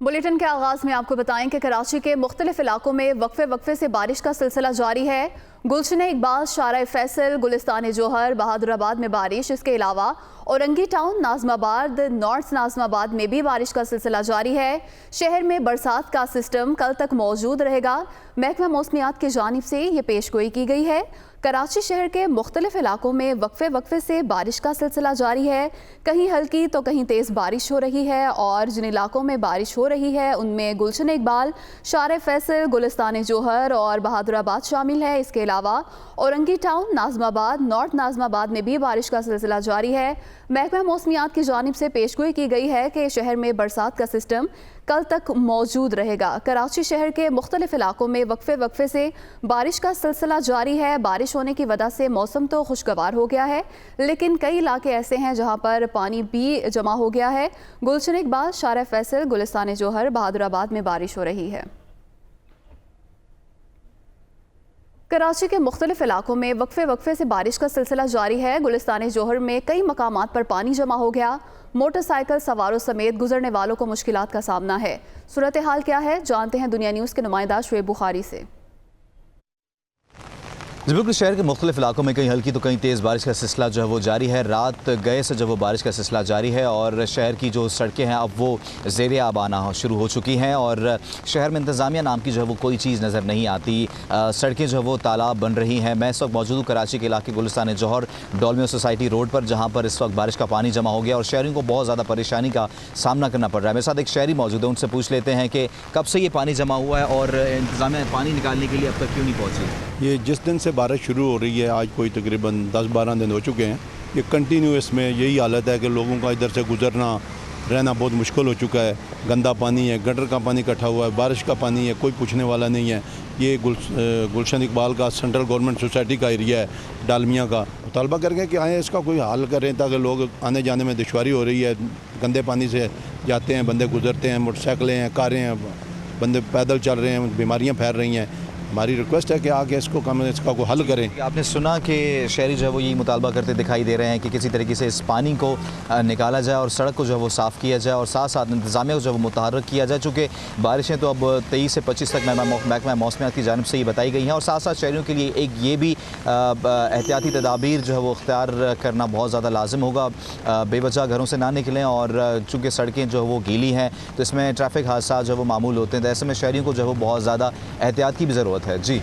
Bulletin के आगाज में आपको बताएं कि कराची के मुख्तलिफ इलाकों में वक्फे वक्फे से बारिश का सिलसिला जारी है। गुलशन इकबाल, शारा फैसल, गुलिस्तान जोहर, बहादुराबाद में बारिश। इसके अलावा औरंगी टाउन, नाजमाबाद, नॉर्थ नाजमाबाद में भी बारिश का सिलसिला जारी है। शहर में बरसात का सिस्टम कल तक मौजूद रहेगा। महकमा मौसमियात की जानिब से ये पेशगोई की गई है। कराची शहर के मुख्तलिफ इलाकों में वक्फे वक्फे से बारिश का सिलसिला जारी है। कहीं हल्की तो कहीं तेज़ बारिश हो रही है और जिन इलाकों में बारिश हो रही है उनमें गुलशन इकबाल, शारा फैसल, गुलिस्तान जोहर और बहादुराबाद शामिल है। इसके अलावा औरंगी टाउन, नाजमाबाद, नॉर्थ नाजमाबाद में भी बारिश का सिलसिला जारी है। महकमा मौसमियात की जानिब से पेशगोई की गई है कि शहर में बरसात का सिस्टम कल तक मौजूद रहेगा। कराची शहर के मुख्तलिफ इलाकों में वक्फे वक्फे से बारिश का सिलसिला जारी है। बारिश होने की वजह से मौसम तो खुशगवार हो गया है, लेकिन कई इलाके ऐसे हैं जहां पर पानी भी जमा हो गया है। गुलशन इकबाल, शारा फैसल, गुलिस्तान जोहर, बहादुराबाद में बारिश हो रही है। कराची के मुख्तलिफ इलाकों में वक्फे वक्फे से बारिश का सिलसिला जारी है। गुलिस्तान जोहर में कई मकामात पर पानी जमा हो गया। मोटरसाइकिल सवारों समेत गुजरने वालों को मुश्किलात का सामना है। सूरत हाल क्या है, जानते हैं दुनिया न्यूज़ के नुमाइंदा शुएब बुखारी से। बिल्कुल, शहर के मुख्तलिफ इलाकों में कहीं हल्की तो कहीं तेज़ बारिश का सिलसिला जो है वो जारी है। रात गए से जब वो बारिश का सिलसिला जारी है और शहर की जो सड़कें हैं अब वो ज़ेर आब आना शुरू हो चुकी हैं और शहर में इंतज़ामिया नाम की जो है वो कोई चीज़ नज़र नहीं आती। सड़कें जो है वो तालाब बन रही हैं। मैं इस वक्त मौजूद हूँ कराची के इलाके गुलिस्तान जौहर डोलमियो सोसाइटी रोड पर, जहाँ पर इस वक्त बारिश का पानी जमा हो गया और शहरियों को बहुत ज़्यादा परेशानी का सामना करना पड़ रहा है। मेरे साथ एक शहरी मौजूद है, उनसे पूछ लेते हैं कि कब से ये पानी जमा हुआ है और इंतज़ामिया पानी निकालने के लिए अब तक क्यों नहीं पहुँची। ये जिस दिन से बारिश शुरू हो रही है, आज कोई तकरीबन 10-12 दिन हो चुके हैं, ये कंटिन्यू इसमें यही हालत है कि लोगों का इधर से गुजरना रहना बहुत मुश्किल हो चुका है। गंदा पानी है, गटर का पानी इकट्ठा हुआ है, बारिश का पानी है, कोई पूछने वाला नहीं है। ये गुलशन इकबाल का सेंट्रल गवर्नमेंट सोसाइटी का एरिया है, डालमिया का। मुतालबा करेंगे कि आए इसका कोई हल करें ताकि लोग आने जाने में दुश्वारी हो रही है। गंदे पानी से जाते हैं बंदे, गुजरते हैं, मोटरसाइकिलें हैं, कारें हैं, बंदे पैदल चल रहे हैं, बीमारियाँ फैल रही हैं। हमारी रिक्वेस्ट है कि आके इसका कोई हल करें। आपने सुना कि शहरी जो है वो यही मुतालबा करते दिखाई दे रहे हैं कि किसी तरीके से इस पानी को निकाला जाए और सड़क को जो है वो साफ़ किया जाए और साथ साथ इंतज़ामिया को जो है वो मुतहर्रिक किया जाए, चूँकि बारिशें तो अब 23 से 25 तक महकमा मौसमियात की जानिब से ही बताई गई हैं और साथ साथ शहरियों के लिए एक ये भी एहतियाती तदाबीर जो है वो अख्तियार करना बहुत ज़्यादा लाजिम होगा। बेवजह घरों से ना निकलें और चूँकि सड़कें जो है वो गीली हैं तो इसमें ट्रैफिक हादसा जो है वो मामूल होते हैं, तो ऐसे में शहरियों को जो है वो बहुत ज़्यादा एहतियात की भी ज़रूरत है। जी।